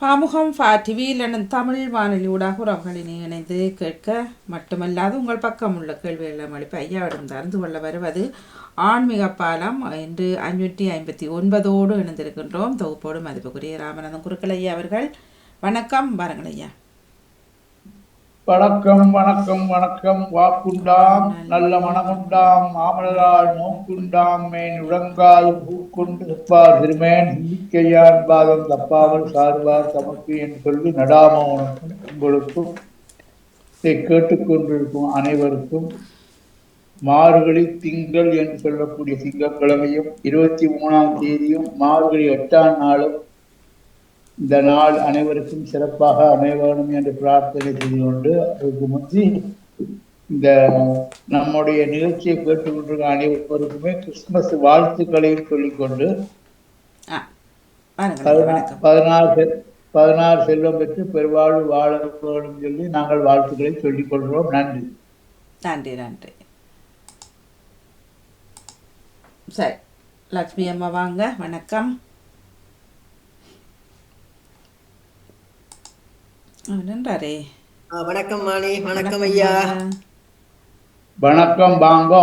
பாமுகம் டிவியில் எனும் தமிழ் வானொலி ஊடாக உறவுகளினை இணைந்து கேட்க மட்டுமல்லாது உங்கள் பக்கம் உள்ள கேள்விகளை அளிப்பு ஐயாவிடம் அறிந்து கொள்ள வருவது ஆன்மீக பாலம் இன்று 559ஓடு இணைந்திருக்கின்றோம். தொகுப்போடு மதிப்புக்குரிய ராமநாதன் குருக்கள் ஐயா அவர்கள். வணக்கம். வாருங்கள் ஐயா. வணக்கம் வணக்கம் வணக்கம். வாக்குண்டாம் நல்ல மனமுண்டாம் மாமலரால் நோக்குண்டாம் மேன் உடங்கால் பூக்குண்டு தப்பார் திருமேன் நம்பிக்கையான் பாதம் தப்பாமல் சார்பார் தமக்கு என்று சொல்லி நடாமவனுக்கும் உங்களுக்கும் இதை கேட்டுக்கொண்டிருக்கும் அனைவருக்கும் மார்கழி திங்கள் என்று சொல்லக்கூடிய திங்கட்கிழமையும் 23ஆம் தேதியும் மார்கழி 8ஆம் நாளும் இந்த நாள் அனைவருக்கும் சிறப்பாக அமைய வேண்டும் என்று பிரார்த்தனை செய்து கொண்டு, அதுக்கு முந்தி இந்த நம்முடைய நிகழ்ச்சியை கேட்டுக்கொண்டிருக்க அனைவருக்குமே கிறிஸ்துமஸ் வாழ்த்துக்களையும் சொல்லிக்கொண்டு 16 செல்வம் பெற்று பெருவாழ்வு வாழ வேண்டும் சொல்லி நாங்கள் வாழ்த்துக்களை சொல்லிக் கொள்கிறோம். நன்றி. நன்றி நன்றி. சரி, லட்சுமி அம்மா வாங்க. வணக்கம். நன்றாரே. வணக்கம் மாணி. வணக்கம் ஐயா. வணக்கம். பாங்கோ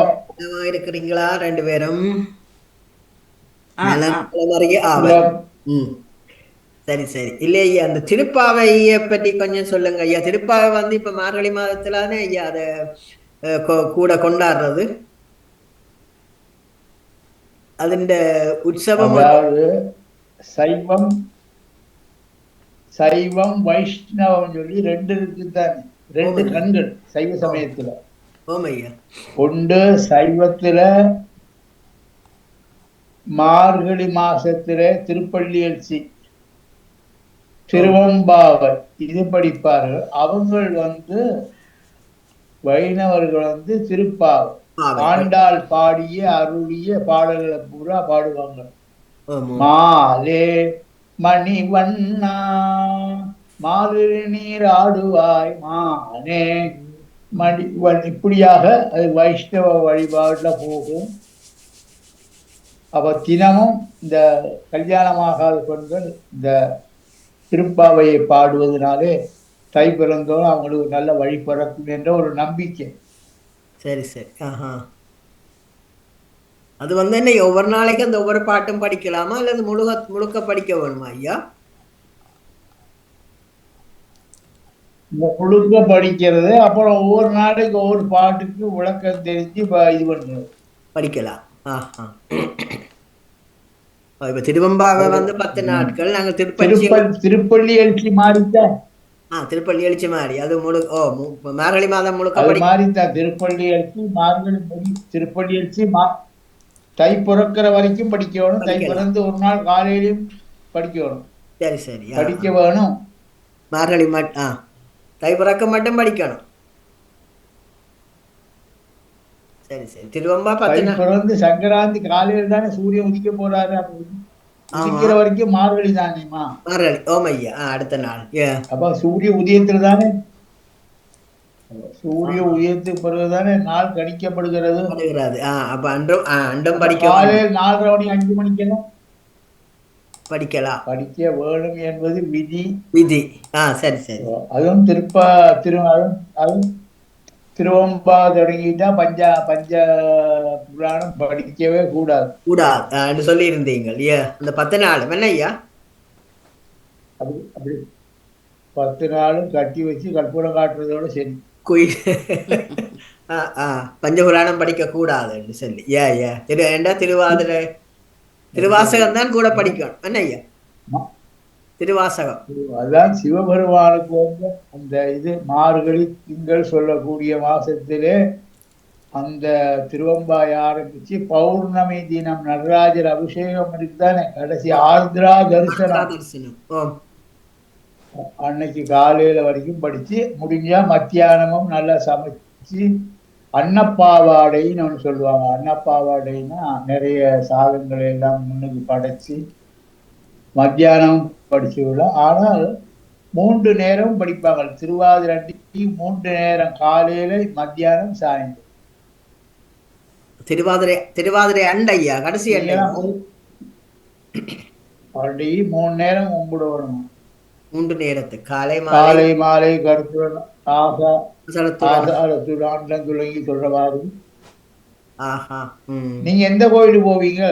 இருக்கிறீங்களா? ரெண்டு பேரும் சரி சரி. இல்ல ஐயா, அந்த திருப்பாவைய பற்றி கொஞ்சம் சொல்லுங்க ஐயா. திருப்பாவை வந்து இப்ப மார்கழி மாதத்துலானே ஐயா அத கூட கொண்டாடுறது. அதுண்ட உற்சவம் சைவம் சைவம் வைஷ்ணவம் சொல்லி ரெண்டு இருக்குதானே, ரெண்டு கண்கள் சைவ சமயத்துல. ஒன்று சைவத்துல மார்கழி மாசத்துல திருப்பள்ளி எழுச்சி திருவம்பாவை இது படிப்பார்கள். அவங்கள் வந்து வைணவர்கள் வந்து திருப்பாவை ஆண்டாள் பாடிய அருளிய பாடல்களை பூரா பாடுவாங்க. மாலே மணிவண்ணா மாறு நீர் ஆடுவாய் மானே மணிவன், இப்படியாக அது வைஷ்ணவ வழிபாடுல போகும். அப்ப தினமும் இந்த கல்யாணமாகாத பெண்கள் இந்த திருப்பாவையை பாடுவதனாலே தை பிறந்தோம் அவங்களுக்கு நல்ல வழி பிறக்கும் என்ற ஒரு நம்பிக்கை. சரி சரி. அது வந்து என்ன ஒவ்வொரு நாளைக்கு அந்த ஒவ்வொரு பாட்டும் படிக்கலாமா அல்லது முழுக்க படிக்க வேணுமா ஐயா? முழுக்க படிக்கிறது, அப்புறம் ஒவ்வொரு நாளைக்கு ஒவ்வொரு பாட்டுக்கு விளக்கம் தெரிஞ்சு இது பண்றது படிக்கலாம். இப்ப திருவம்பாவை வந்து 10 நாட்கள். நாங்க திருப்பள்ளி எழுச்சி மாறித்தான். திருப்பள்ளி எழுச்சி மாறி அது மார்கழி மாதம் முழுக்க மாறித்தான். திருப்பள்ளி எழுச்சி மார்கழி திருப்பள்ளி எழுச்சி தை பிறக்கிற வரைக்கும் படிக்கணும். தை பிறந்து ஒரு நாள் காலையிலும் படிக்கணும். சரி சரி, படிக்க வேணும். மார்கழி தை பிறக்க மட்டும் படிக்கணும். சரி சரி. திருவம்பா பிறந்து சங்கராந்தி காலையில் தானே சூரியன் உதிக்க போறாரு. உதிக்கிற வரைக்கும் மார்கழி தானேமா. மார்கழி. ஓமையா. அடுத்த நாள். அப்ப சூரிய உதயத்துல தானே, சூரிய உதயத்துக்கு பிறகுதானே நாள் கணிக்கப்படுகிறது. அப்ப அன்றும் படிக்க காலையில் 4:30 மணி 5 மணிக்கெல்லாம் படிக்கலாம். படிக்க வேணும் என்பது விதி. சரி சரி. அதுவும் அதுவும் திருவம்பா தொடங்கிட்டா பஞ்ச புராணம் படிக்கவே கூடாது சொல்லி இருந்தீங்க அந்த 10 நாள் என்ன ஐயா? அப்படி 10 நாளும் கட்டி வச்சு கற்பூரம் காட்டுறதோட சரி. பஞ்சபுராணம் படிக்க கூடாதுன்னு சொல்லி திருவாசகம் தான் கூட படிக்கணும் என்ன ஐயா? திருவாசகம் அதான் சிவபெருமானுக்கு வந்து அந்த இது மார்கழி திங்கள் சொல்லக்கூடிய மாசத்திலே அந்த திருவம்பாய் ஆரம்பிச்சு பௌர்ணமி தினம் நடராஜர் அபிஷேகம் இருக்குதானே, கடைசி ஆர்திரா தரிசனம் அன்னைக்கு காலையில வரைக்கும் படிச்சு முடிஞ்சா மத்தியானமும் நல்லா சமைச்சு அன்னப்பாவாடைன்னு ஒன்று சொல்லுவாங்க. அன்னப்பாவாடைன்னா நிறைய சாதங்களை எல்லாம் முன்னுக்கு படைச்சு மத்தியானம் படிச்சு விட. ஆனால் 3 நேரம் படிப்பாங்க. திருவாதிரை 3 நேரம், காலையில மத்தியானம் சாயந்தரம். திருவாதிரை அண்டையா கடைசி பண்டி 3 நேரம் கும்பிடணும். 3 நேரத்துக்கு காலை மாலை காலை மாலை கருத்துடன் அவசரத்துடன். ஆசாரத்துடன் தொடங்கி சொல்றவாறு. ஆஹா. ம். நீங்க எந்த கோயிலுக்கு போவீங்க?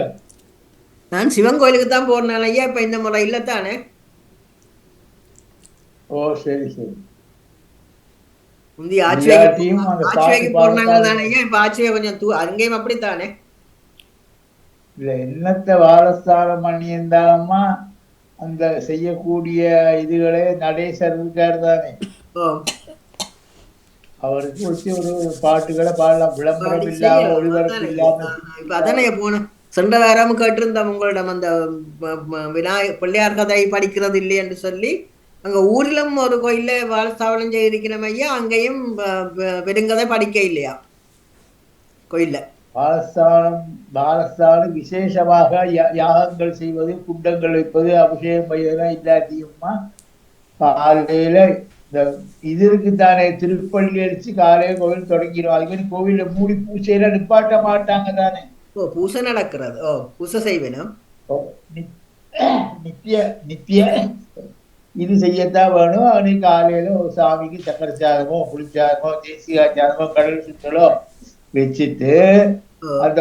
நான் சிவன் கோயிலுக்கு தான் போறேன் ஐயா. இப்ப இந்த முறை இல்லத்தானே. ஓ சரி சரி. முந்தி இல்லாட்டியும் அந்த ஆட்சிவைக்கு பாட்டு போறாங்க பாடத்தானே. தானே ஐயா. இப்ப ஆட்சியை கொஞ்சம் அங்கேயும் அப்படித்தானே. இல்ல என்னத்தை வாரஸ்தானம் பண்ணி இருந்தாலுமா அந்த செய்யக்கூடிய இதுகளே நடேசர் இருக்காரு தானே. ஓ அவருக்கு வச்சு ஒரு பாட்டுகளை பாடலாம். விளம்பரம் பாடி இல்லாம செய்யலாம். ஒளிபரப்பு அதானே. இல்லாம இப்ப அதானே போனேன். சென்ற வாரம் கேட்டிருந்தோம் உங்களிடம் அந்த பிள்ளையார் கதை படிக்கிறது இல்லை என்று சொல்லி. அங்க ஊரிலும் ஒரு கோயில்ல வாழஸ்தாவனம் செய்திருக்கிறோம் ஐயா. அங்கேயும் பெருங்கதை படிக்க இல்லையா கோயில்ல. பாலஸ்தானம் விசேஷமாக யாகங்கள் செய்வது, குண்டங்கள் வைப்பது, அபிஷேகம் செய்வதெல்லாம் இல்லாட்டியுமா காலையில இந்த இது இருக்குத்தானே திருப்பள்ளி அடிச்சு காலையில கோவில் தொடங்கிடும். அதுக்கு கோவில மூடி பூசையில நிப்பாட்ட மாட்டாங்க தானே. ஓ பூசை நடக்கிறது. ஓ பூசை செய்வேனும். நித்திய நித்திய இது செய்யத்தான் வேணும். அவனுக்கு காலையில ஒரு சாமிக்கு சக்கரை சாதமோ புளிச்சாதமோ தேசிய சாதமோ கடல் சுற்றலோ வச்சுட்டு அந்த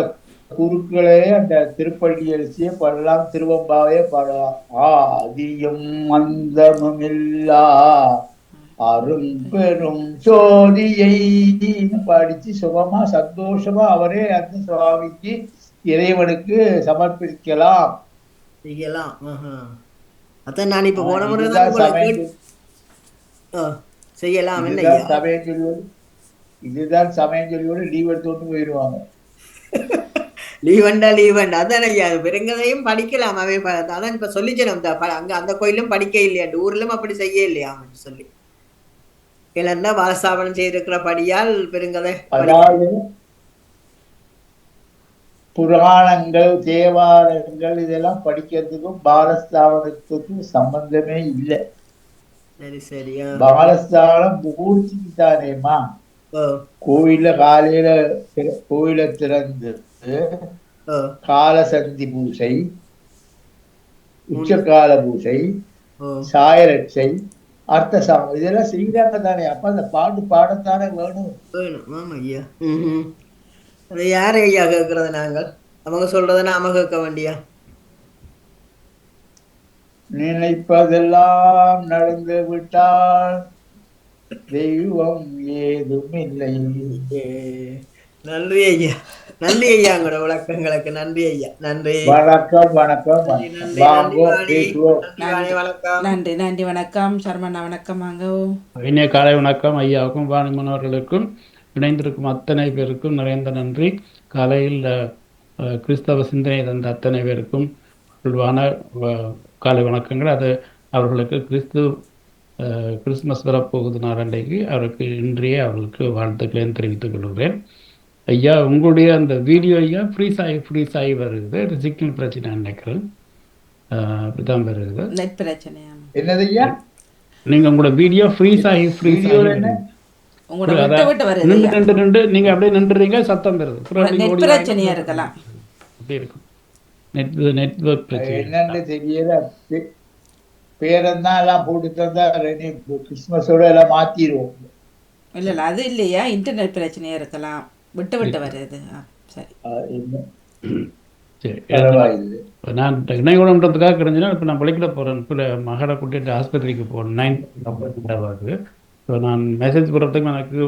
குருக்களே அந்த திருப்பள்ளி அரிசியை பாடலாம், திருவம்பாவையே பாடலாம். ஆதியும் மந்தமும் இல்லா அரும்பெரும் ஜோதியை படிச்சு சுகமா சந்தோஷமா அவரே அந்த சுவாமிக்கு இறைவனுக்கு சமர்ப்பிக்கலாம் செய்யலாம். அதான் நான் இப்ப போன முறை செய்யலாம். இதுதான் சமயஞ்சொலியோடு லீவ் எடுத்து போயிடுவாங்க. லீவண்டா அதான் ஐயா. பெருங்கதையும் படிக்கலாம். அவை அதான் இப்ப சொல்லிச்சேன். அங்க அந்த கோயிலும் படிக்க இல்லையா, ஊர்லயும் அப்படி செய்ய இல்லையா சொல்லி இல்லைன்னா வாலஸ்தாபனம் செய்திருக்கிறபடியால் பெருங்கதை. அதாவது புராணங்கள் தேவாரங்கள் இதெல்லாம் படிக்கிறதுக்கும் பாலஸ்தாபனத்துக்கும் சம்பந்தமே இல்லை. சரி சரியா. பாலஸ்தானம் முகூர்த்திக்கு தானேமா. கோவில்ல காலையில கோவில திறந்து காலசந்தி பூசை, உச்சகால பூசை, சாயரட்சை, அர்த்தசாமம் இதெல்லாம் செய்யறாங்க தானே. அப்ப அந்த பாட்டு பாடத்தானே வேணும். ஆமா ஐயா. அது யாரு ஐயா கேட்கறது? நாங்கள் அவங்க சொல்றத நாம கேட்க வேண்டியா? நினைப்பதெல்லாம் நடந்து விட்டால் தெய்வம் ஏதும் இல்லை. நன்றி ஐயா. நன்றி ஐயா. உங்களோட விளக்கங்களுக்கு நன்றி ஐயா. நன்றி. வணக்கம் வணக்கம் நன்றி நன்றி வணக்கம். சர்மண்ணா வணக்கம். வாங்க. இனிய காலை வணக்கம் ஐயாவுக்கும் வாணிமனவர்களுக்கும் இணைந்திருக்கும் அத்தனை பேருக்கும் நிறைந்த நன்றி. காலையில் கிறிஸ்தவ சிந்தனை தந்த அத்தனை பேருக்கும் காலை வணக்கங்கள். அது அவர்களுக்கு கிறிஸ்துமஸ் வரப்போகுது நாளண்டைக்கு. அவருக்கு இன்றைய அவர்களுக்கு வாழ்த்துக்களையும் தெரிவித்துக் கொள்கிறேன். ஐயா உங்களுடைய அந்த வீடியோ ஐயா ஃப்ரீஸ் ஆகி வருது. அது சிக்னல் பிரச்சனை நினைக்கிறேன். அப்படிதான் வருது. நெட் பிரச்சனை. என்னது ஐயா? நீங்க உங்களோட வீடியோ ஃப்ரீஸ் ஆகி நின்று நீங்க அப்படியே நின்றுறீங்க, சத்தம் வருது. பிரச்சனையா இருக்கலாம். அப்படி இருக்கும். நெட்வொர்க் பிரச்சனை என்னன்னு தெரியல. பேரந்தான் எல்லாம் போட்டு தந்தா கிறிஸ்துமஸோட எல்லாம் மாத்திடுவோம். இல்ல அது இல்லையா, இன்டர்நெட் பிரச்சனையா இருக்கலாம். விட்டு வருது. சரி சரி. நான் இணையகுணம்ன்றதுக்காக கிடைஞ்சுன்னா இப்போ நான் பழிக்கிட போகிறேன். இப்போ மகளை கூட்டிகிட்டு ஆஸ்பத்திரிக்கு போகிறேன். 9 ஸோ நான் மெசேஜ் போடுறதுக்கு எனக்கு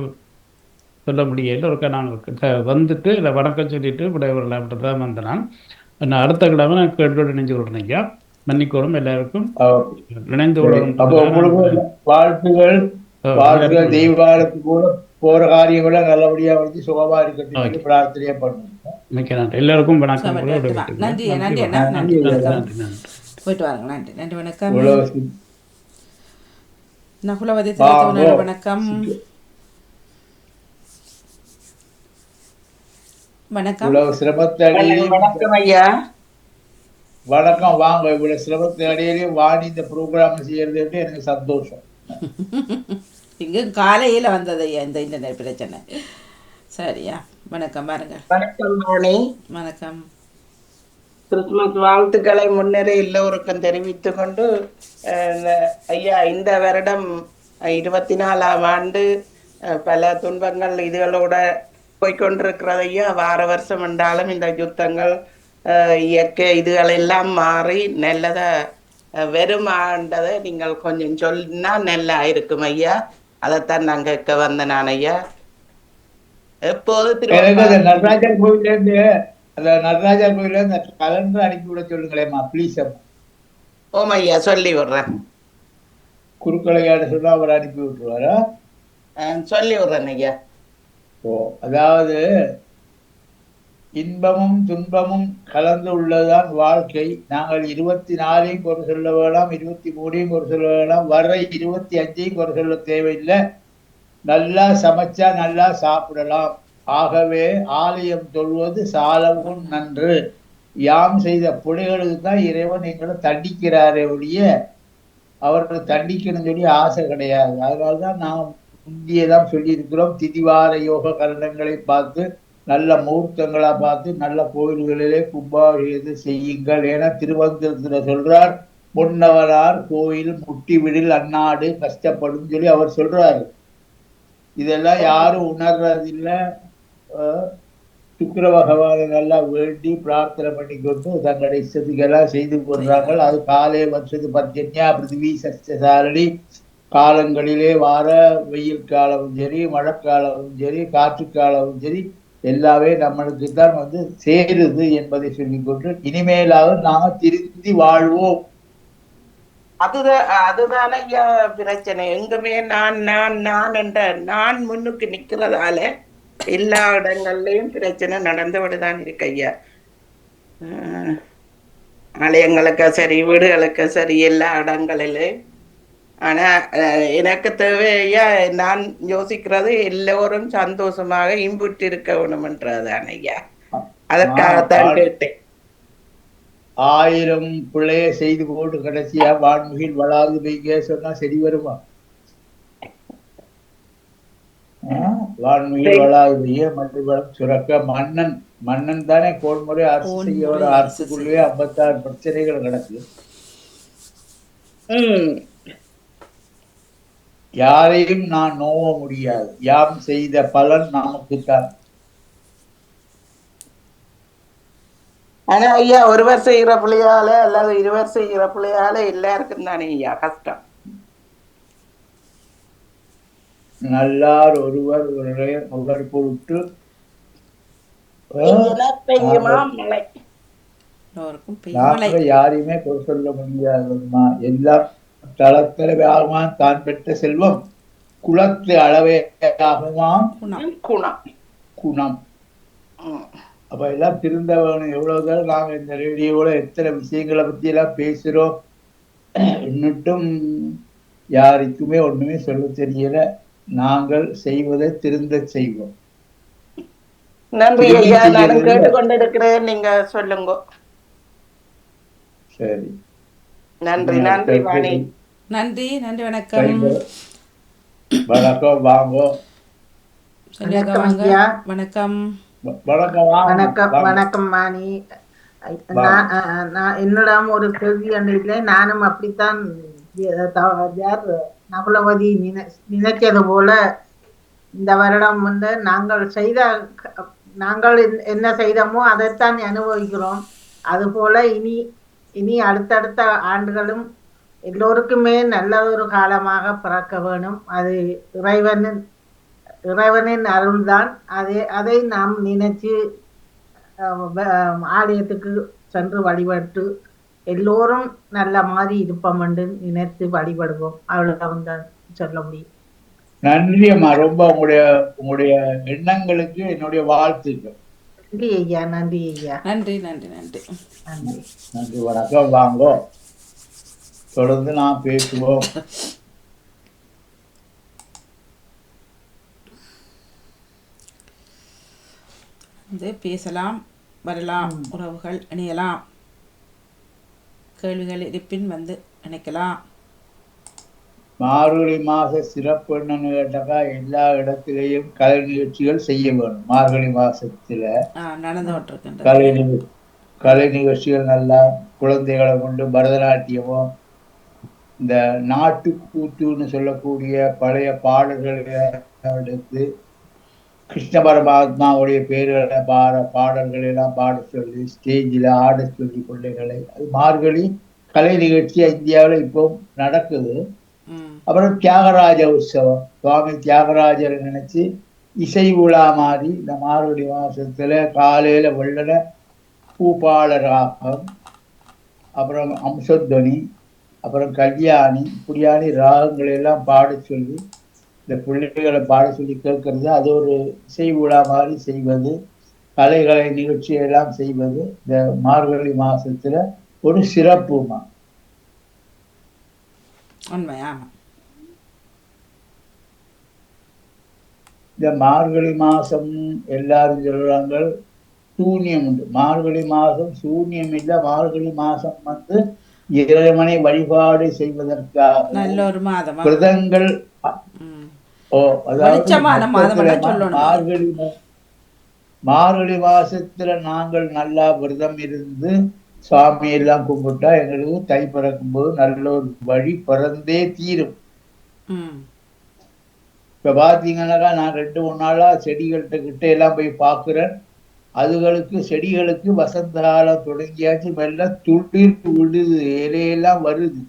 சொல்ல முடியல. ஒருக்கா நாங்கள் வந்துட்டு இல்லை வணக்கம் சொல்லிட்டு விடைபெறலாம் தான் வந்தேன். நான் அடுத்த கிழமை நான் கேட்டோடு இணைஞ்சு விடுறேன் ஐயா. மன்னிக்கோடும் எல்லாருக்கும் இணைந்து வாழ்த்துகள். தெய்வாரத்து கூட போற காரியங்கள நல்லபடியா வந்து சுகமா இருக்கட்டும் பிரார்த்தனையா பண்ணுங்க. மிக்க நன்றி. எல்லாருக்கும் வணக்கம். நன்றி நன்றி அண்ணா. நன்றி போயிட்டு வாங்க. நன்றி நன்றி வணக்கம். நகுலவதி வணக்கம். வணக்கம். இவ்வளவு சிரமத்தடியிலும் ஐயா. வணக்கம். வாங்க. இவ்வளவு சிரமத்தடியிலையும் வாணி இந்த ப்ரோக்ராம் செய்யறது எனக்கு சந்தோஷம். இங்க காலையில வந்தது இந்த இன்டர்நெட் பிரச்சனை. சரியா. வணக்கம். பாருங்க. வணக்கம். வணக்கம். கிறிஸ்துமஸ் வாழ்த்துக்களை முன்னரே எல்லோருக்கும் தெரிவித்துக் கொண்டு ஐயா இந்த வருடம் 24ஆம் ஆண்டு பல துன்பங்கள் இதுகளோட போய்கொண்டிருக்கிறது ஐயா. வார வருஷம் என்றாலும் இந்த யுத்தங்கள் இயற்கை இதுகள் எல்லாம் மாறி நல்லதா வெறுமாண்டதை நீங்கள் கொஞ்சம் சொன்னா நல்லா இருக்கும் ஐயா. அதைத்தான் நான் கேட்க வந்தேன் நான் ஐயா. எப்போது நடராஜர் கோயில இருந்து அந்த நடராஜர் கோயில இருந்து கலண்டர் அனுப்பி விட சொல்லுங்களேம்மா ப்ளீஸ். ஓம் ஐயா சொல்லி விடுறேன். குறுக்கலையாடு சொன்னா அவர் அனுப்பி விட்டுருவாரா? சொல்லி விடுறேன் ஐயா. ஓ, அதாவது இன்பமும் துன்பமும் கலந்து உள்ளதுதான் வாழ்க்கை. நாங்கள் 24ஐயும் குறை சொல்ல வேண்டாம், 23ஐயும் குறை சொல்ல வேண்டாம், வர்ற 25ஐயும் குறை சொல்ல தேவையில்லை. நல்லா சமைச்சா நல்லா சாப்பிடலாம். ஆகவே ஆலயம் தொழுவது சாலவும் நன்று. யாம் செய்த பிழைகளுக்கு தான் இறைவன் எங்களை தண்டிக்கிறாரே ஒழிய அவர்கள் தண்டிக்கணும்னு சொல்லி ஆசை கிடையாது. அதனால்தான் நாம் இந்தியதான் சொல்லியிருக்கிறோம், திதிவார யோக கரணங்களை பார்த்து நல்ல முகூர்த்தங்களா பார்த்து நல்ல கோயில்களிலே கும்பாபிஷேகத்தை செய்யுங்கள். ஏன்னா திருவந்திரத்துல சொல்றார், முன்னவரார் கோயில் முட்டி விடில் அந்நாடு கஷ்டப்படும் சொல்லி அவர் சொல்றாரு. இதெல்லாம் யாரும் உணர்றதில்லை. சுக்கிர பகவானை நல்லா வேண்டி பிரார்த்தனை பண்ணிக்கொண்டு தங்களுடைய இஷ்டத்துக்கெல்லாம் செய்து கொள்றாங்க. அது காலே வருஷத்து பர்ஜன்யா பிருத்திவி சஸ்யசாரணி. காலங்களிலே வார வெயில் காலமும் சரி, மழைக்காலமும் சரி, காற்று காலமும் சரி, எல்லாமே நம்மளுக்கு தான் சேருது என்பதை சொல்லிக்கொண்டு இனிமேலாவது நாம திருந்தி வாழ்வோம். அதுதானே பிரச்சனை. எங்குமே நான் நான் நான் என்ற நான் முன்னுக்கு நிக்கிறதால எல்லா இடங்கள்லயும் பிரச்சனை நடந்து விடுதான் இருக்கு ஐயா. ஆலயங்களுக்கு சரி, வீடுகளுக்கு சரி, எல்லா இடங்களிலும். ஆனா எனக்கு தேவையா நான் யோசிக்கிறது எல்லோரும் சந்தோஷமாக இன்புற்று இருக்க வேணும்ன்றதான் ஐயா. அதற்காகத்தான் கேட்டேன். 1000 பிள்ளைய செய்து போட்டு கடைசியா வான்முகில் வளாது பெய்ய சொன்னா சரி வருமா? வான்முகில் வளாது பெய்ய மற்றவர்களும் சுரக்க மன்னன் தானே கோன்முறை அரசு செய்ய அரசுக்குள்ளேயே 56 பிரச்சனைகள் கிடக்கு. யாரையும் நான் நோவ முடியாது. யாம் செய்த பலன் நமக்குத்தான். ஆனா ஐயா ஒருவர் செய்கிற பிள்ளையால அல்லது இருவர் செய்கிற பிள்ளையால எல்லாருக்கும் தானே ஐயா கஷ்டம். நல்லார் ஒருவர் ஒருவர் பொருட்டு யாரையுமே குறை சொல்ல முடியாதுமா. எல்லாம் தளத்தளவாகுமான் தான் பெற்ற செல்வம், குலத்து அளவே ஆகுமான் குணம். அப்ப எல்லாம் திருந்த வேணும். எவ்வளவுதான் நாங்க இந்த ரேடியோல எத்தனை விஷயங்களை பத்தி எல்லாம் பேசுறோம், இன்னும் யாருக்குமே ஒண்ணுமே சொல்ல தெரியல. நாங்கள் செய்வதை திருந்த செய்வோம். நன்றி ஐயா, நான் கேட்டுக்கொண்டிருக்கிறேன், நீங்க சொல்லுங்க. சரி, நன்றி நன்றி வாணி. நன்றி நன்றி. வணக்கம் வணக்கம். வாங்க. வணக்கம் வணக்கம் வணக்கம் வாணி. நான் என்னிடம் ஒரு கேள்வி இல்லை. நானும் அப்படித்தான் நகுலவதி நினைச்சது போல இந்த வருடம் நாங்கள் என்ன செய்தோமோ அதைத்தான் அனுபவிக்கிறோம். அது போல இனி அடுத்தடுத்த ஆண்டுகளும் எல்லோருக்குமே நல்லதொரு காலமாக பிறக்க வேணும். அது இறைவனின் அருள்தான். அதை நாம் நினைச்சு ஆலயத்துக்கு சென்று வழிபட்டு எல்லோரும் நல்ல மாதிரி இருப்போம் என்று நினைத்து வழிபடுவோம். அவ்வளவுதான் சொல்ல முடியும். நன்றி அம்மா, ரொம்ப உங்களுடைய எண்ணங்களுக்கு என்னுடைய வாழ்த்துக்கள். நன்றி ஐயா. நன்றி ஐயா. நன்றி நன்றி நன்றி நன்றி நன்றி. வணக்கம். வாங்க, தொடர்ந்து நாம் பேசுவோம். பேசலாம், வரலாம், உறவுகள் இணையலாம், கேள்விகள் இருப்பின் இணைக்கலாம். மார்கழி மாச சிறப்பு என்னன்னு கேட்டாக்கா, எல்லா இடத்திலையும் கலை நிகழ்ச்சிகள் செய்ய வேணும். மார்கழி மாசத்துல கலை நிகழ்ச்சிகள் நல்லா குழந்தைகளை கொண்டு பரதநாட்டியமோ இந்த நாட்டு கூத்துன்னு சொல்லக்கூடிய பழைய பாடல்களை எடுத்து கிருஷ்ண பரமாத்மாவுடைய பேர்களை பாடல்கள் எல்லாம் பாட சொல்லி ஸ்டேஜில் ஆட சொல்லி பிள்ளைகளை அது மார்கழி கலை நிகழ்ச்சி இந்தியாவில் இப்போ நடக்குது. அப்புறம் தியாகராஜ உற்சவம், சுவாமி தியாகராஜரை நினைச்சு இசை விழா மாதிரி இந்த மார்கழி மாசத்துல காலையில வெள்ளன பூபால ராகம், அப்புறம் அம்சத்வனி, அப்புறம் கல்யாணி, இப்படியான ராகங்களை எல்லாம் பாட சொல்லி இந்த பிள்ளைகளை பாட சொல்லி கேட்கறது, அது ஒரு இசை விழா மாதிரி செய்வது, கலைகளை நிகழ்ச்சியெல்லாம் செய்வது இந்த மார்கழி மாசத்துல ஒரு சிறப்புமா. இந்த மார்கழி மாசம் எல்லாரும் சொல்றாங்க சூன்யம் உண்டு. மார்கழி மாசம் சூன்யம் இல்லை. மார்கழி மாசம் இறைவனை வழிபாடு செய்வதற்காக நல்ல ஒரு மாதம் விரதங்கள். மார்கழி மாசத்துல நாங்கள் நல்லா விரதம் இருந்து சுவாமி எல்லாம் கும்பிட்டா எங்களுக்கு தை பிறக்கும் போது நல்ல ஒரு வழி பிறந்தே தீரும். இப்ப பாத்தீங்கன்னாக்கா நான் 2-3 நாளா செடிகள்கிட்ட கிட்ட எல்லாம் போய் பாக்குறேன். அதுகளுக்கு செடிகளுக்கு வசந்த காலம் தொடங்கியாச்சு, மெல்ல துளிர் விழுது, இலையெல்லாம் வருது.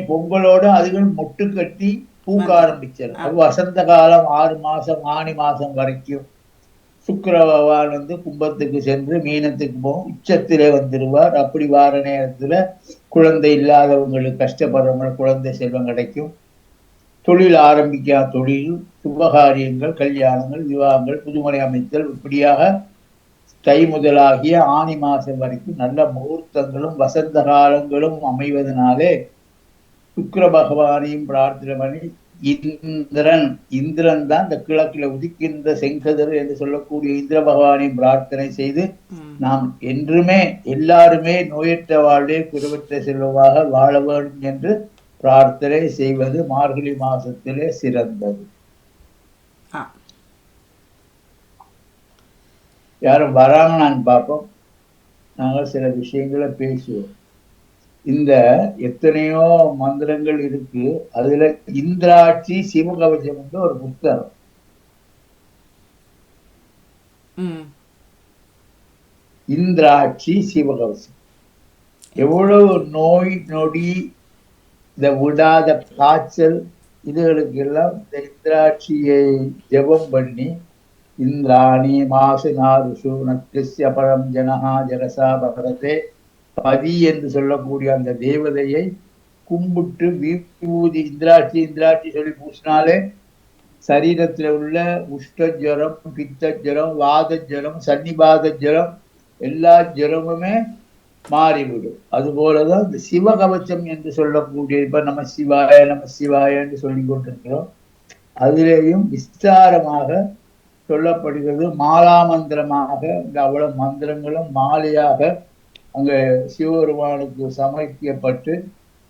பொங்கலோட அதுகள் மொட்டு கட்டி பூக்க ஆரம்பிச்சது. அது வசந்த காலம் 6 மாசம் ஆனி மாசம் வரைக்கும். சுக்கிர பகவான் கும்பத்துக்கு சென்று மீனத்துக்கு போகும், உச்சத்திலே வந்துடுவார். அப்படி வார நேரத்துல குழந்தை இல்லாதவங்களுக்கு கஷ்டப்படுறவங்களுக்கு குழந்தை செல்வம் கிடைக்கும். தொழில் ஆரம்பிக்க தொழில், சுபகாரியங்கள், கல்யாணங்கள், விவாகங்கள், புதுமனை அமைத்தல், இப்படியாக தை முதலாகிய ஆனி மாசம் வரைக்கும் நல்ல முகூர்த்தங்களும் வசந்த காலங்களும் அமைவதனாலே சுக்கிர பகவானையும் பிரார்த்தனை பண்ணி இந்திரன் தான் இந்த கிழக்குல உதிக்கின்ற செங்கதிர் என்று சொல்லக்கூடிய இந்திர பகவானையும் பிரார்த்தனை செய்து நாம் என்றுமே எல்லாருமே நோயற்ற வாழ்வே குறைவற்ற செல்வமாக வாழ வேண்டும் என்று பிரார்த்தனை செய்வது மார்கழி மாசத்திலே சிறந்தது. யாரும் வராம நான் பார்ப்போம், நாங்கள் சில விஷயங்களை பேசுவோம். இந்த எத்தனையோ மந்திரங்கள் இருக்கு. அதுல இந்திராட்சி சிவகவசம் என்று ஒரு புத்தகம். இந்திராட்சி சிவகவசம் எவ்வளவு நோய் நொடி, இந்த விடாத காய்ச்சல், இதுகளுக்கு எல்லாம் இந்த இந்திராட்சியை ஜபம் பண்ணி இந்திராணி மாசு நாருஷு நக்கிய பரம் ஜனஹா ஜலசா பகரதே பதி என்று சொல்லக்கூடிய அந்த தேவதையை கும்பிட்டு விபூதி இந்திராட்சி சொல்லி பூசினாலே சரீரத்துல உள்ள உஷ்டஜரம், பித்தஜரம், வாதஜரம், சன்னிபாதஜரம் எல்லா ஜரமுமே மாறிவிடும். அதுபோலதான் இந்த சிவகவச்சம் என்று சொல்லக்கூடிய, இப்ப நம சிவாய என்று சொல்லிக் கொண்டிருக்கிறோம். அதிலேயும் விஸ்தாரமாக சொல்லப்படுகிறது. மாலாமந்திரமாக இந்த அவ்வளவு மந்திரங்களும் மாலையாக அங்க சிவபெருமானுக்கு சமர்ப்பிக்கப்பட்டு,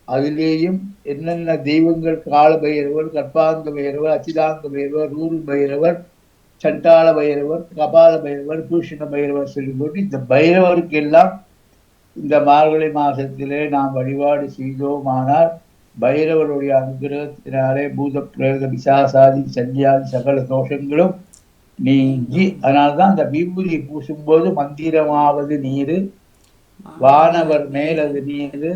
அதிலேயும் என்னென்ன தெய்வங்கள், கால பைரவர், கற்பாங்க பைரவர், அச்சிதாங்க பைரவர், ரூரு பைரவர், சண்டாள பைரவர், கபால பைரவர், பூஷண பைரவர் சொல்லி போட்டு இந்த பைரவருக்கு எல்லாம் இந்த மார்கழி மாசத்திலே நாம் வழிபாடு செய்தோமானால் பைரவருடைய அனுகிரகத்தினாலே பூத பிரேத பிசாசாதி சன்னியாதி சகல தோஷங்களும் நீங்கி, அதனால்தான் அந்த விபூதி பூசும்போது மந்திரமாவது நீரு, வானவர் மேலது நீரு,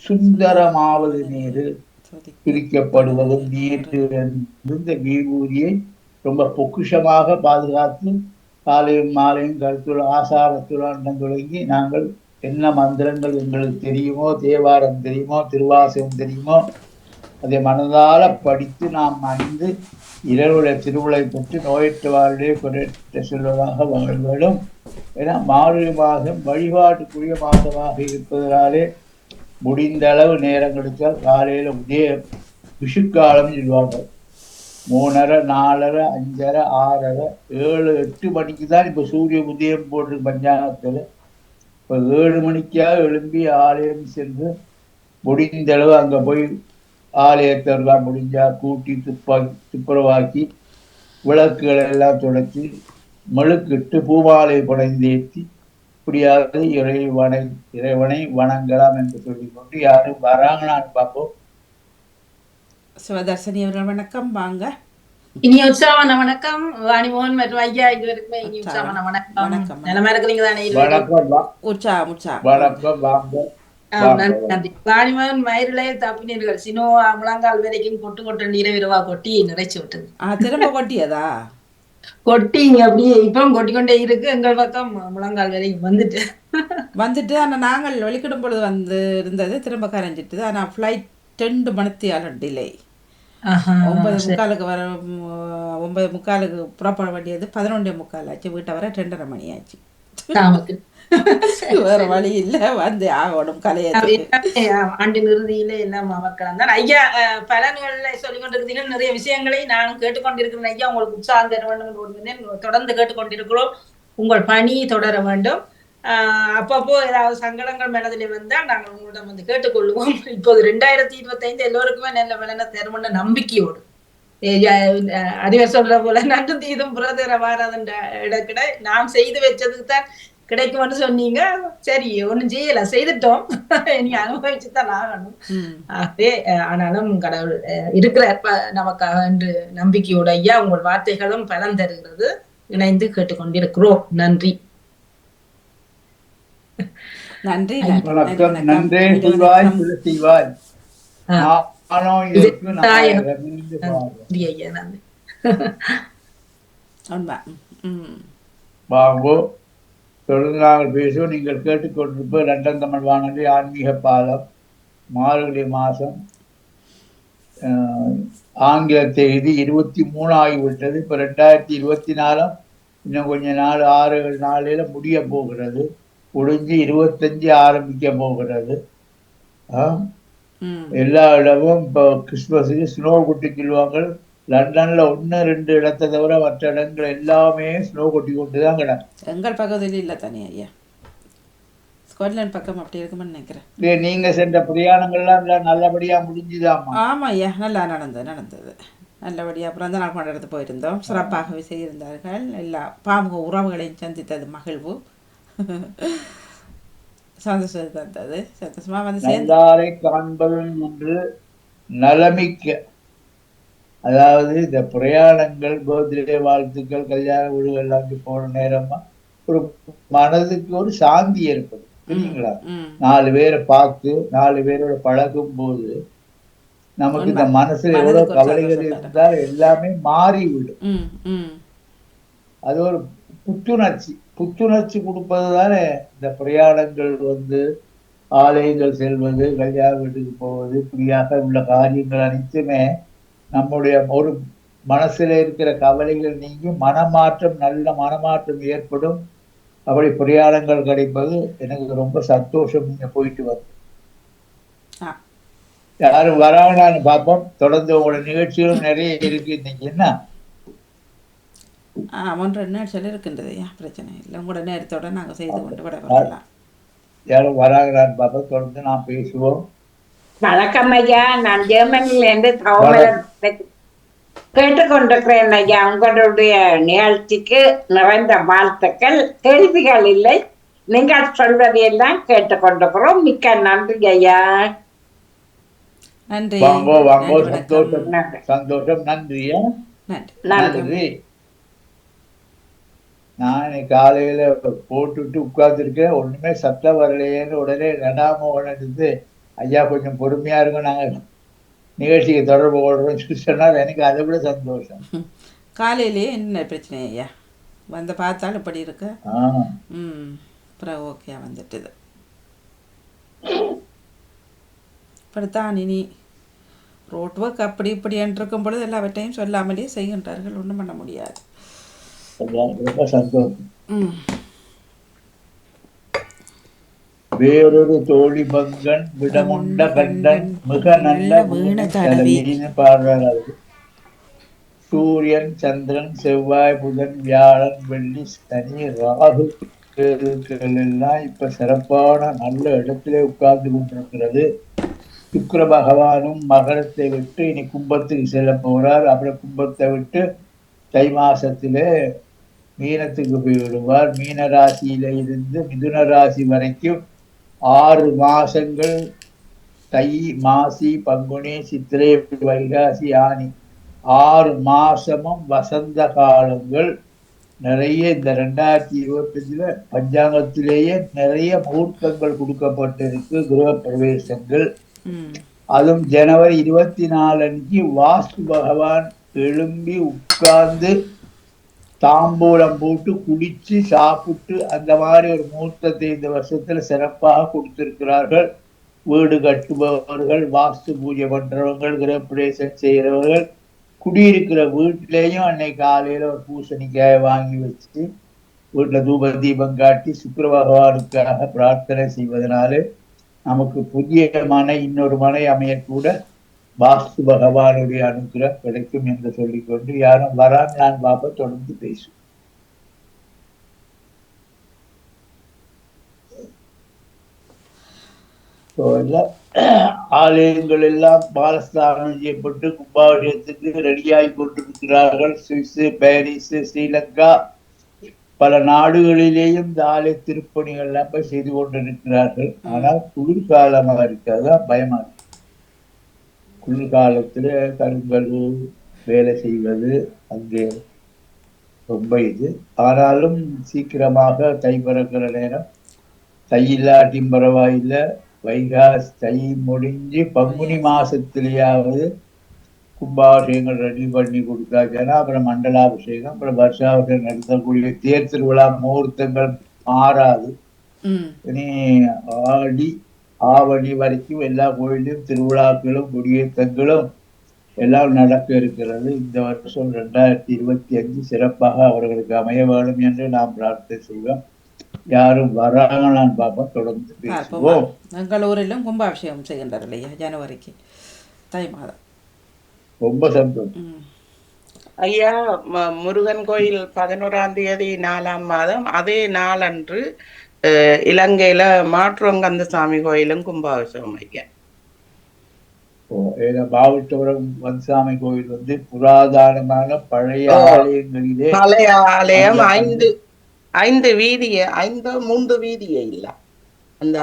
சுந்தரமாவது நீரு, பிரிக்கப்படுவதும் நீரு என்று இந்த விபூதியை ரொம்ப பொக்குஷமாக பாதுகாத்து காலையும் மாலையும் கருத்துள்ள ஆசாரத்துடன் தொடங்கி நாங்கள் என்ன மந்திரங்கள் எங்களுக்கு தெரியுமோ, தேவாரம் தெரியுமோ, திருவாசகம் தெரியுமோ, அதை மனதால படித்து நாம் அணிந்து இரவுடைய திருவிழை பெற்று நோயற்ற வாழ்வே குறையற்ற செல்வதாக வாழ்வதும். ஏன்னா மார்கழி மாதம் வழிபாட்டுக்குரிய மாதமாக இருப்பதனாலே முடிந்த அளவு நேரம் கிடைத்தால் காலையில விஷுக்காலம் சொல்லுவாங்க. 3:30, 4:30, 5:30, 6:30, 7, 8 மணிக்கு தான் இப்ப சூரிய உதயம் போட்டு பஞ்சாங்கத்துல. இப்ப 7 மணிக்காக எழும்பி ஆலயம் சென்று முடிந்த அளவு அங்க போய் ஆலயத்தெல்லாம் முடிஞ்சா கூட்டி துப்புரவாக்கி விளக்குகள் எல்லாம் தொடச்சி மெழுக்கிட்டு பூமாலை புனைந்தேற்றி இப்படியாவது இறைவனை வணங்கலாம் என்று சொல்லிக்கொண்டு யாரும் வராங்களான்னு பார்ப்போம். சிவதர்ஷினி அவர்கள் வணக்கம், வாங்க. இனி உற்சாகமான வணக்கம் வாணிமோகன் மற்றும் ஐயா இருவருக்குமே இனி உற்சாகமான வணக்கம். வணக்கம். நிலமா இருக்கிறீங்க தானே? வணக்கம். உற்சாகம் உற்சாகம். வணக்கம். வாங்க. நன்றி. வாணிமோகன் மயிரிழைய தப்பினீர்கள். சினோ முழங்கால் வரைக்கும் கொட்டு கொட்டு இரவிரவா கொட்டி நிறைச்சு விட்டது. திரும்ப கொட்டியதா? கொட்டி அப்படியே இப்ப கொட்டிக்கொண்டே இருக்கு. எங்கள் பக்கம் முழங்கால் வரைக்கும் வந்துட்டு ஆனா நாங்கள் வெளிக்கிடும் பொழுது வந்து இருந்தது, திரும்ப கரைஞ்சிட்டு. ஆனா ஃபிளைட் 2 மணித்தியால டிலே. 9:45 வர 9:45 புறப்பட வேண்டியது 11:45 ஆச்சு. வீட்டை வர 2:30 மணி ஆச்சு. வேற வழி இல்ல, வந்து ஆகணும் கலையத்துக்கு. ஆண்டின் இறுதியில எல்லாம் அவர்களாம் தான். ஐயா பலன்கள்ல சொல்லிக் கொண்டிருக்கிறீங்க, நிறைய விஷயங்களை நானும் கேட்டுக்கொண்டிருக்கிறேன். ஐயா உங்களுக்கு உற்சாகம் தர வேண்டும், தொடர்ந்து கேட்டுக்கொண்டிருக்கிறோம். உங்கள் பணி தொடர வேண்டும். அப்பப்போ ஏதாவது சங்கடங்கள் மனதிலே வந்தால் நாங்கள் உங்களிடம் வந்து கேட்டுக்கொள்வோம். இப்போது 2025 எல்லோருக்குமே நல்ல பலனை தரும்ன்ற நம்பிக்கையோடு அறிவர் சொல்ற போல நன்று தீதும் புறதர வாராதுன்ற இடக்கிட நாம் செய்து வச்சதுக்கு தான் கிடைக்கும்னு சொன்னீங்க. சரி, ஒண்ணும் செய்யல, செய்துட்டோம், நீ அனுபவிச்சுதான் ஆகணும். ஆகவே ஆனாலும் கடவுள் இருக்கிறார் நமக்காக என்று நம்பிக்கையோட ஐயா உங்கள் வார்த்தைகளும் பலன் தருகிறது. இணைந்து கேட்டுக்கொண்டிருக்கிறோம். நன்றி. நன்றி. வணக்கம். நன்றி. செய்வாய். வாங்கோ, தொடர்ந்து நாங்கள் பேசுவோம். நீங்கள் கேட்டுக்கொண்டிருப்ப லண்டன் தமிழ் வானொலி ஆன்மீக பாலம். மார்கழி மாதம், ஆங்கில தேதி 23 ஆகிவிட்டது. இப்போ 2024 இன்னும் கொஞ்ச நாள், 6 நாளில முடிய போகிறது. முடிஞ்சு 25 ஆரம்பிக்க போகிறது. எல்லா இடமும் இப்போ கிறிஸ்துமஸுக்கு ஸ்னோ கொட்டி சொல்லுவாங்க. லண்டன்ல 1-2 இடத்தை தவிர மற்ற இடங்கள் எல்லாமே ஸ்னோ கொட்டி கொண்டுதான் கிடக்கும். எங்கள் பகுதியில் இல்லை தானே ஐயா, ஸ்காட்லாந்து பக்கம் அப்படி இருக்குமென்னு நினைக்கிறேன். நீங்க சென்ற பிரயாணங்கள்லாம் நல்லபடியா முடிஞ்சுதாமா? ஆமா ஐயா, நல்லா நடந்தது நல்லபடியா. பிறந்த நாள் கொண்டாடுறது போயிருந்தோம், சிறப்பாகவே செய்திருந்தார்கள். எல்லா பாமுக உறவுகளையும் சந்தித்தது மகிழ்வு, சந்தோஷம் தந்தது. சந்தோஷமா வந்து சேர்ந்தாரை காண்பதும் என்று நலமிக்க, அதாவது இந்த பிரயாணங்கள், பர்த்டே வாழ்த்துக்கள், கல்யாண வீடுகள் எல்லாம் போன நேரமா ஒரு மனதுக்கு ஒரு சாந்தி ஏற்படும். சரிங்களா? 4 பேரை பார்த்து 4 பேரோட பழகும் போது நமக்கு இந்த மனசுல எவ்வளவு கவலைகள் இருந்தால் எல்லாமே மாறிவிடும். அது ஒரு புத்துணர்ச்சி கொடுப்பது தானே இந்த பிரயாணங்கள். வந்து ஆலயங்கள் செல்வது, கல்யாண வீட்டுக்கு போவது, இப்படியாக உள்ள காரியங்கள் அனைத்துமே நம்முடைய ஒரு மனசுல இருக்கிற கவலைகள் நீங்கி மனமாற்றம், நல்ல மனமாற்றம் ஏற்படும். அப்படி பிரயாணங்கள் கிடைப்பது எனக்கு ரொம்ப சந்தோஷம். நீங்க போயிட்டு வந்து யாரும் வராங்கன்னு பார்ப்போம். தொடர்ந்து உங்களோட நிகழ்ச்சிகளும் நிறைய இருக்கு. இன்னைக்கு என்ன 1-2 நாட்கள் இருக்கின்றது, பிரச்சனை இல்லை. உங்களோட நேரத்தோட நாங்கள் செய்து கொண்டு விட வரலாம். யாரும் வராங்களான்னு பார்ப்போம். தொடர்ந்து நான் பேசுவோம். வணக்கம் ஐயா, நான் ஜெர்மனில இருந்து கேட்டுக்கொண்டிருக்கிறேன் ஐயா. உங்களுடைய நிகழ்ச்சிக்கு நிறைந்த வாழ்த்துக்கள். கேள்விகள் இல்லை, நீங்கள் சொல்வதையெல்லாம் கேட்டுக்கொண்டிருக்கிறோம். மிக்க நன்றி ஐயா. நன்றி. வாங்கோ. சந்தோஷம். நன்றியா. நன்றி. நான் காலையில போட்டுட்டு உட்கார்ந்துருக்கேன், ஒண்ணுமே சத்தம் வரலையேன்னு உடனே நடாமோகன் எடுத்து, ஐயா கொஞ்சம் பொறுமையா இருக்கும், நாங்க நிகழ்ச்சிக்கு தொடர்பு கொள்றோம்னு சொன்னார். எனக்கு அதை விட சந்தோஷம். காலையிலேயே என்ன பிரச்சனை ஐயா வந்து பார்த்தாலும் இப்படி இருக்கு. அப்புறம் ஓகே வந்துட்டுது. இப்படித்தான் இனி ரோட் ஒர்க் அப்படி இப்படி இருக்கும் பொழுது எல்லாவற்றையும் சொல்லாமலே செய்கின்றார்கள், ஒன்றும் பண்ண முடியாது. ரொம்ப சந்தோஷம். வேறொரு தோழி பங்கன் விடமுண்ட கண்டன் மிக நல்ல வீண பாடுறாரு. சூரியன், சந்திரன், செவ்வாய், புதன், வியாழன், வெள்ளி, சனி, ராகு எல்லாம் இப்ப சிறப்பான நல்ல இடத்திலே உட்கார்ந்து கொண்டிருக்கிறது. சுக்கிர பகவானும் மகரத்தை விட்டு இனி கும்பத்துக்கு செல்ல போறார். அப்புறம் கும்பத்தை விட்டு தை மாசத்திலே மீனத்துக்கு போய்விடுவார். மீன ராசியில இருந்து மிதுன ராசி வரைக்கும் 6 மாசங்கள், தை, மாசி, பங்குனி, சித்திரை, வைகாசி, ஆனி 6 மாசமும் வசந்த காலங்கள். நிறைய இந்த 2025 பஞ்சாங்கத்திலேயே நிறைய முகூர்த்தங்கள் கொடுக்கப்பட்டிருக்கு, கிரக பிரவேசங்கள். அதுவும் ஜனவரி 24 அன்னைக்கு வாஸ்து பகவான் எழும்பி உட்கார்ந்து தாம்பூலம் போட்டு குடிச்சு சாப்பிட்டு அந்த மாதிரி ஒரு முகூர்த்தத்தை இந்த வருஷத்துல சிறப்பாக கொடுத்திருக்கிறார்கள். வீடு கட்டுபவர்கள், வாஸ்து பூஜை பண்றவர்கள், கிரகப்பிரவேசம் செய்கிறவர்கள், குடியிருக்கிற வீட்டிலேயும் அன்னைக்கு காலையில ஒரு பூசணிக்காயை வாங்கி வச்சு வீட்டுல தூப தீபம் காட்டி சுக்கிர பகவானுக்காக பிரார்த்தனை செய்வதனாலே நமக்கு புதிய மனை, இன்னொரு மனை அமையக்கூட வாஸ்து பகவானுடைய அனுகிரகம் கிடைக்கும் என்று சொல்லிக்கொண்டு யாரும் வரான் நான் பாப்பா தொடர்ந்து பேசும். ஆலயங்கள் எல்லாம் பாலஸ்தானம் செய்யப்பட்டு கும்பாபிஷேகத்துக்கு ரெடியாகி கொண்டிருக்கிறார்கள். சுவிஸ், பாரிஸ், ஸ்ரீலங்கா பல நாடுகளிலேயும் இந்த ஆலய திருப்பணிகள் எல்லாம் போய் செய்து கொண்டிருக்கிறார்கள். ஆனால் குளிர்காலமா இருக்காதான் பயமா இருக்கு. குளிர்காலத்துல கருங்கல் வேலை செய்வது அங்கே ரொம்ப இது. ஆனாலும் சீக்கிரமாக தை பிறக்கிற நேரம், தை இல்லாட்டியும் பரவாயில்லை, வைகாசி தை முடிஞ்சு பங்குனி மாசத்திலேயாவது கும்பாபிஷேகங்கள் ரெடி பண்ணி கொடுத்தாச்சுன்னா அப்புறம் மண்டலாபிஷேகம், அப்புறம் வருஷாபிஷேகம் நடத்தக்கூடிய தேர் திருவிழா முகூர்த்தங்கள் மாறாது. இனி ஆடி ஆவணி வரைக்கும் எல்லா கோயிலும் திருவிழாக்களும் கொடியேற்றங்களும் எல்லாம் நடக்க இருக்கிறது. இந்த வருஷம் 2025 சிறப்பாக அவர்களுக்கு அமைய வேண்டும் என்று நாம் பிரார்த்தனை செய்வோம். யாரும் வராங்களான்னு பாப்பா தொடர்ந்து பேசுவோம். எங்கள் ஊரிலும் கும்பாபிஷேகம் செய்கின்றார் இல்லையா ஜனவரிக்கு, தை மாதம். ரொம்ப சந்தோஷம் ஐயா. முருகன் கோயில் 11ஆம் தேதி 4ஆம் மாதம் அதே நாளன்று இலங்கையில மாற்றுவங்கந்த கோயிலும் கும்பாபிஷேகம் ஐயா. மாவட்டபுரம் வன்சாமி கோயில் வந்து புராதனமான பழைய ஆலயங்களிலே பழைய ஆலயம் 5 வீதிய 3 வீதியே இல்ல அந்த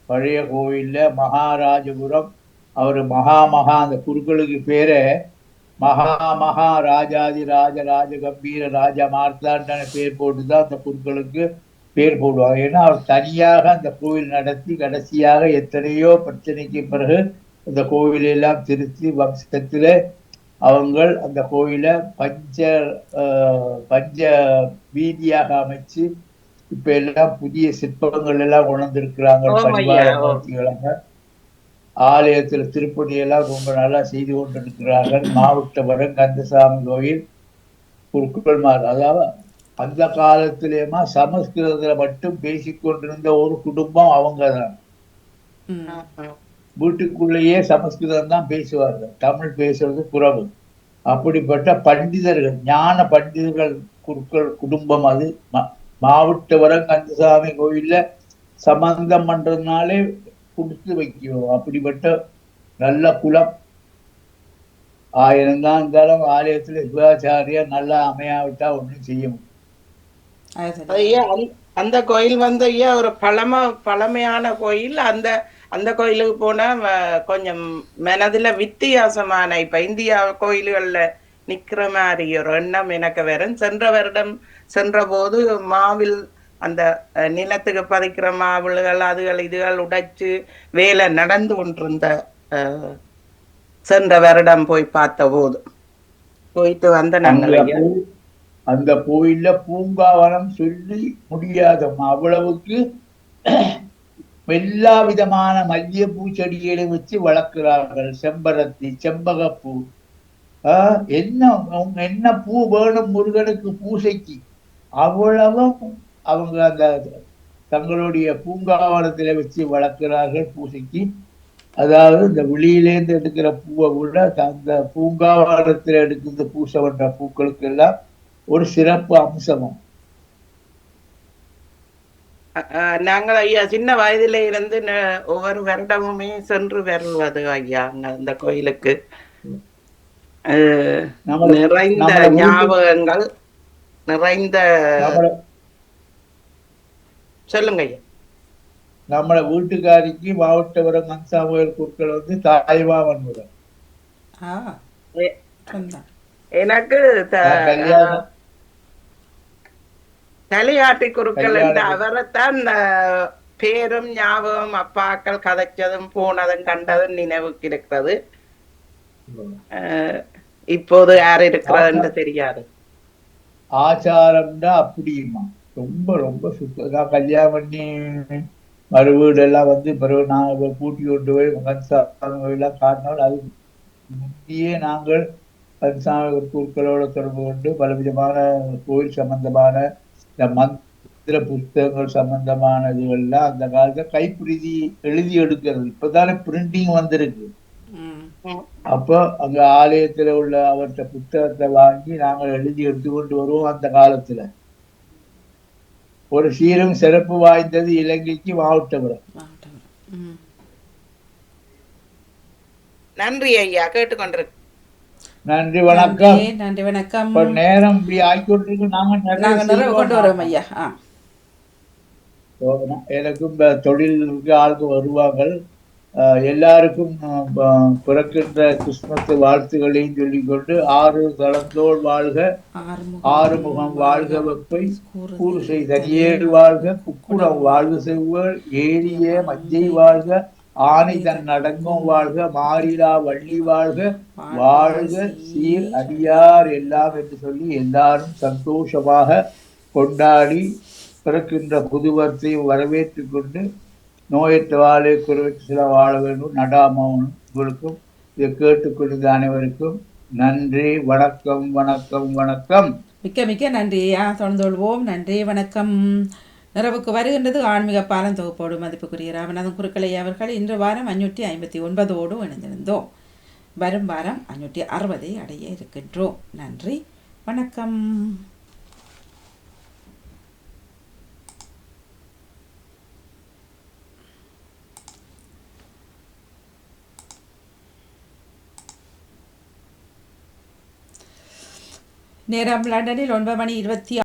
பழைய கோயில்ல மகாராஜபுரம் அவரு மகா அந்த குருக்களுக்கு பேரு மகா ராஜாதி ராஜ கம்பீர ராஜா மார்த்தாண்டன பேர் போட்டுதான் அந்த குருக்களுக்கு பேர் போடுவாங்க. ஏன்னா அவர் தனியாக அந்த கோவில் நடத்தி கடைசியாக எத்தனையோ பிரச்சனைக்கு பிறகு அந்த கோவிலெல்லாம் திருத்தி வம்சத்துல அவங்கள் அந்த கோயில பஞ்ச வீதியாக அமைச்சு இப்ப எல்லாம் புதிய சிற்பங்கள் எல்லாம் உணர்ந்திருக்கிறாங்க. பரிவாரமாக ஆலயத்துல திருப்பணி எல்லாம் ரொம்ப நல்லா செய்து கொண்டிருக்கிறார்கள். மாவட்டபுரம் கந்தசாமி கோயில் குருக்கள்மார், அதாவது அந்த காலத்திலேயுமா சமஸ்கிருதத்துல மட்டும் பேசிக்கொண்டிருந்த ஒரு குடும்பம் அவங்கதான். வீட்டுக்குள்ளேயே சமஸ்கிருதம் தான் பேசுவார்கள், தமிழ் பேசுறது குறைவு. அப்படிப்பட்ட பண்டிதர்கள், ஞான பண்டிதர்கள் குருக்கள் குடும்பம் அது. மாவட்டபுரம் கந்தசாமி கோயில்ல சம்பந்தம் பண்றதுனாலே கொடுத்து வைக்கிறோம். அப்படிப்பட்ட நல்ல குலம். 1000 தான் இருந்தாலும் ஆலயத்துல சிவாச்சாரியா நல்லா அமையாவிட்டா ஒண்ணும் செய்ய முடியும். அந்த கோயில் வந்து ஐயா ஒரு பழமையான கோயில். அந்த கோயிலுக்கு போனா கொஞ்சம் மனதுல வித்தியாசமான இப்ப இந்தியா கோயில்கள்ல நிக்கிற மாதிரி ஒரு எண்ணம் எனக்கு வரும். சென்ற வருடம் சென்ற போது மாவில் அந்த நிலத்துக்கு பதிக்கிற மாவிள்கள் இதுகள் உடைச்சு வேலை நடந்து கொண்டிருந்த சென்ற வருடம் போய் பார்த்த போது போயிட்டு வந்த நாங்கள் அந்த கோயில்ல பூங்காவனம் சொல்லி முடியாத அவ்வளவுக்கு எல்லா விதமான மல்லிகைப்பூ செடிகளை வச்சு வளர்க்கிறார்கள். செம்பருத்தி, செம்பகப்பூ, என்ன பூ வேணும் முருகனுக்கு பூசைக்கு அவ்வளவும் அவங்க அந்த தங்களுடைய பூங்காவனத்துல வச்சு வளர்க்கிறார்கள் பூசைக்கு. அதாவது இந்த வெளியிலேருந்து எடுக்கிற பூவை விட அந்த பூங்காவனத்துல எடுக்கிற பூசை பண்ற பூக்களுக்கு எல்லாம் ஒரு சிறப்பு அம்சமும். நாங்கள் ஐயா சின்ன வயதில இருந்து ஒவ்வொரு வருடமுமே சென்று வருவது ஐயா அந்த கோயிலுக்கு. நிறைந்த ஞாபகங்கள் நிறைந்த நம்மள சொல்லுங்க ஐயா. நம்மள வீட்டுக்காரிக்கு மாவட்டபுரம் மன்சாமுவேல் குருக்கள் வந்து தாய்மாமன் முறை ஆ எ- சொந்தம். எனக்கு கல்யாணம் தலையாட்டி குருக்கள் என்ற கல்யாணம் அவரைத்தான் பேரும் ஞாபகம் அப்பாக்கள் கதைச்சதும் போனதும் கண்டதும் நினைவுக்கு இருக்கிறது. இப்போது யார் இருக்கிறதுன்னு தெரியாது. ஆச்சாரம்னா அப்படியுமா ரொம்ப ரொம்ப நான் கல்யாணம் பண்ணி மறு வீடெல்லாம் வந்து பிறகு நாங்கள் கூட்டி கொண்டு போய் மகன்சாமிலாம் காட்டினால் அது முந்தையே நாங்கள் மகன்சாமி குருக்களோட தொடர்பு கொண்டு பலவிதமான கோயில் சம்பந்தமான இந்த மந்திர புத்தகங்கள் சம்பந்தமான இதுகள்லாம் அந்த காலத்துல கைப்பிரதி எழுதி எடுக்கிறது. இப்பதானே பிரிண்டிங் வந்திருக்கு. அப்போ அங்க ஆலயத்துல உள்ள அவர்கிட்ட புத்தகத்தை வாங்கி நாங்கள் எழுதி எடுத்துக்கொண்டு வருவோம். அந்த காலத்துல ஒரு சீரும் சிறப்பு வாய்ந்தது இலங்கைக்கு மாவட்டபுரம். நன்றி ஐயா, கேட்டுக்கொண்டிருக்கு. நன்றி வணக்கம். நன்றி வணக்கம். இப்ப நேரம் இப்படி ஆய்கொண்டிருக்கு. நாங்க நிறைவு கொண்டு வரோம் ஐயா. எனக்கும் தொழிலுக்கு ஆளுக்கு வருவாங்க. எல்லாருக்கும் பிறக்கின்ற கிறிஸ்துமஸ் வாழ்த்துக்களையும் சொல்லிக்கொண்டு ஆறு தளந்தோள் வாழ்க, ஆறுமுகம் வாழ்க, வெப்பை கூறுசை தனியேறு வாழ்க, குக்குடம் வாழ்க செவ்வாள், ஏரிய மஞ்சை வாழ்க, ஆணை தன் அடங்கும் வாழ்க, மாறிலா வள்ளி வாழ்க, வாழ்க சீர் அடியார் எல்லாம் என்று சொல்லி எல்லாரும் சந்தோஷமாக கொண்டாடி பிறக்கின்ற புதுவரத்தை வரவேற்று கொண்டு நோயற்ற வாழை குறைவற்ற சில வாழ வேண்டும் நடாமவனும் உங்களுக்கும் இதை கேட்டுக்கொண்டது அனைவருக்கும் நன்றி. வணக்கம் வணக்கம் வணக்கம். மிக்க மிக்க நன்றி ஐயா. தொடர்ந்து கொள்வோம். நன்றி வணக்கம். நிறைவுக்கு வருகின்றது ஆன்மீக பாலம் தொகுப்போடு மதிப்புக்குரிய ராமநாதன் குருக்களை அவர்கள் இன்று வாரம் 559 இணைந்திருந்தோம். வரும் வாரம் 560 அடைய இருக்கின்றோம். நன்றி வணக்கம். நேரம் லண்டனில் 9:26